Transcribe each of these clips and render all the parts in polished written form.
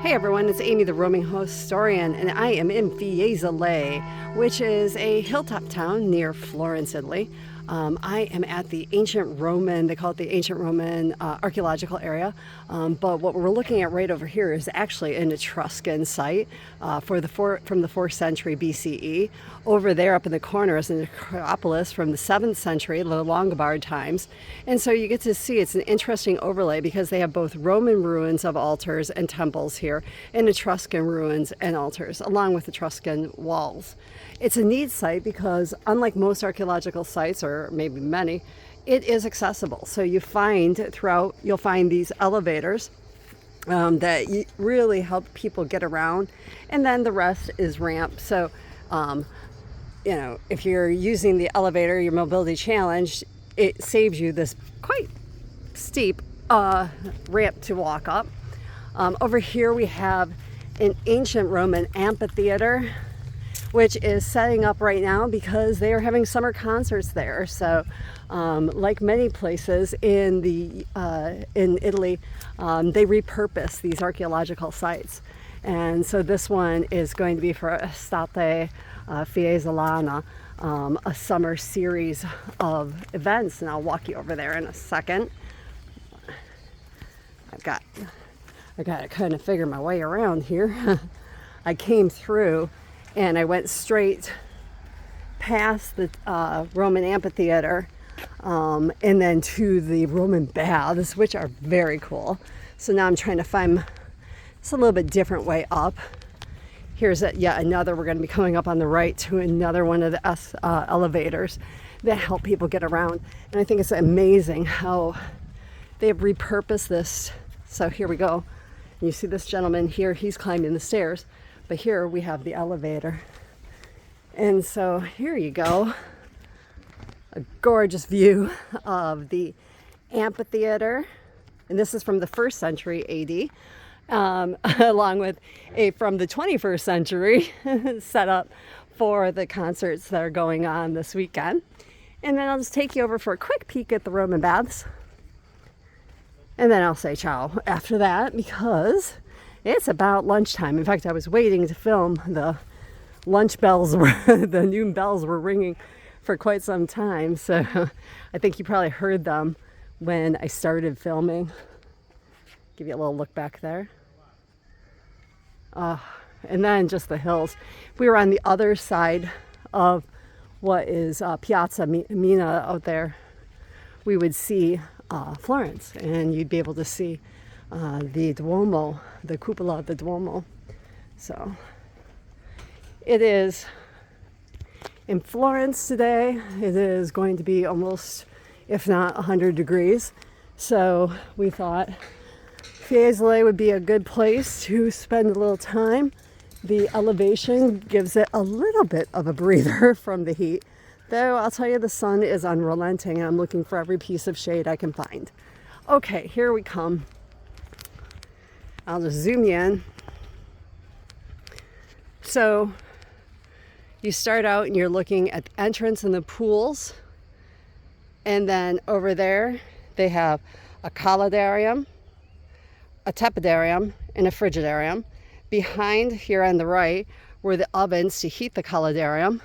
Hey everyone, it's Amy, the roaming historian, and I am in Fiesole, which is a hilltop town near Florence, Italy. I am at the ancient Roman, they call it the ancient Roman archaeological area, but what we're looking at right over here is actually an Etruscan site from the 4th century BCE. Over there up in the corner is an Acropolis from the 7th century, the Longobards times. And so you get to see it's an interesting overlay because they have both Roman ruins of altars and temples here and Etruscan ruins and altars, along with Etruscan walls. It's a neat site because unlike most archaeological sites, or maybe many, it is accessible. So you'll find these elevators that really help people get around, and then the rest is ramp. So if you're using the elevator, your mobility challenge, it saves you this quite steep ramp to walk up. Over here we have an ancient Roman amphitheater, which is setting up right now because they are having summer concerts there. So like many places in Italy, they repurpose these archaeological sites. And so this one is going to be for Estate Fiesolana, a summer series of events, and I'll walk you over there in a second. I got to kind of figure my way around here. I came through and I went straight past the Roman amphitheater and then to the Roman baths, which are very cool. So now I'm trying to find it's a little bit different way up. Here's yet another, we're going to be coming up on the right to another one of the elevators that help people get around. And I think it's amazing how they have repurposed this. So here we go. You see this gentleman here, he's climbing the stairs, but here we have the elevator. And so here you go. A gorgeous view of the amphitheater. And this is from the 1st century AD. Along with a from the 21st century set up for the concerts that are going on this weekend. And then I'll just take you over for a quick peek at the Roman baths. And then I'll say ciao after that because it's about lunchtime. In fact, I was waiting to film. The lunch bells the noon bells were ringing for quite some time. So I think you probably heard them when I started filming. Give you a little look back there. And then just the hills. If we were on the other side of what is Piazza Mina out there, we would see Florence, and you'd be able to see the Duomo, the cupola of the Duomo. So it is in Florence today. It is going to be almost, if not 100 degrees. So we thought Fiesole would be a good place to spend a little time. The elevation gives it a little bit of a breather from the heat, though I'll tell you the sun is unrelenting and I'm looking for every piece of shade I can find. Okay, here we come. I'll just zoom you in. So you start out and you're looking at the entrance and the pools, and then over there they have a caldarium, a tepidarium, and a frigidarium. Behind here on the right were the ovens to heat the caldarium.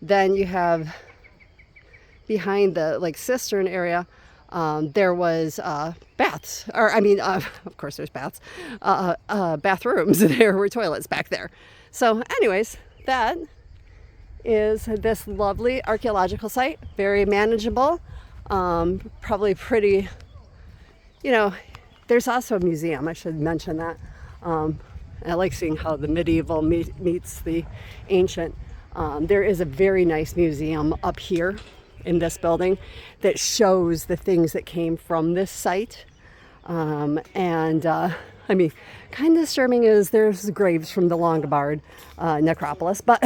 Then you have behind the cistern area, there was baths, or of course there's baths, bathrooms. There were toilets back there. So anyways, that is this lovely archaeological site, very manageable, probably pretty, there's also a museum, I should mention that. I like seeing how the medieval meets the ancient. There is a very nice museum up here in this building that shows the things that came from this site. Kind of disturbing is there's graves from the Longobard necropolis, but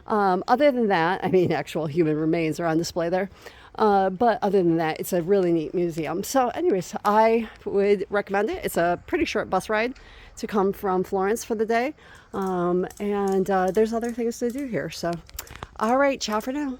other than that, actual human remains are on display there. But other than that, it's a really neat museum. So anyways, I would recommend it. It's a pretty short bus ride to come from Florence for the day. And there's other things to do here. So, all right, ciao for now.